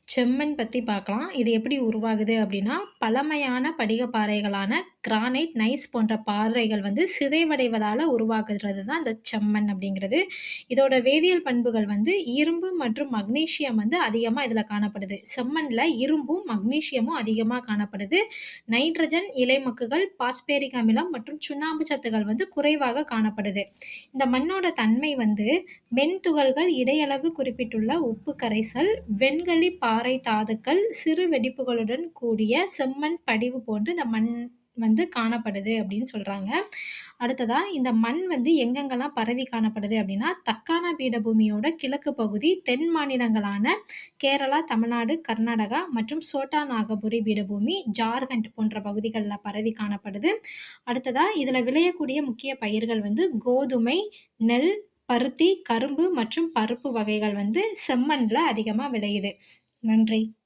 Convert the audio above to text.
செம்மண் பத்தி பார்க்கலாம். இது எப்படி உருவாகுது அப்படின்னா, பழமையான படிகப்பாறைகளான கிரானைட், நைஸ் போன்ற பாறைகள் வந்து சிதைவடைவதால உருவாகுறது தான் இந்த செம்மண் அப்படிங்கிறது. இதோட வேதியியல் பண்புகள் வந்து இரும்பு மற்றும் மக்னீசியம் வந்து அதிகமா இதுல காணப்படுது. செம்மண்ல இரும்பும், மக்னீசியமும் அதிகமா காணப்படுது. நைட்ரஜன், இலைமக்குகள், பாஸ்பேரிக் அமிலம் மற்றும் சுண்ணாம்பு சத்துக்கள் வந்து குறைவாக காணப்படுது. இந்த மண்ணோட தன்மை வந்து மென்துகள்கள், இடையளவு குறிப்பிட்டுள்ள உப்பு கரைசல், வெண்களி பாறை தாதுக்கள், சிறு வெடிப்புகளுடன் கூடிய செம்மண் படிவு போன்று இந்த மண் வந்து காணப்படுது அப்படின்னு சொல்றாங்க. அடுத்ததா இந்த மண் வந்து எங்கெங்கெல்லாம் பரவி காணப்படுது அப்படின்னா, தக்காண பீடபூமியோட கிழக்கு பகுதி, தென் மாநிலங்களான கேரளா, தமிழ்நாடு, கர்நாடகா மற்றும் சோட்டா நாகபுரி பீடபூமி, ஜார்க்கண்ட் போன்ற பகுதிகள்ல பரவி காணப்படுது. அடுத்ததா இதுல விளையக்கூடிய முக்கிய பயிர்கள் வந்து கோதுமை, நெல், பருத்தி, கரும்பு மற்றும் பருப்பு வகைகள் வந்து செம்மண்ல அதிகமா விளையுது. நன்றி.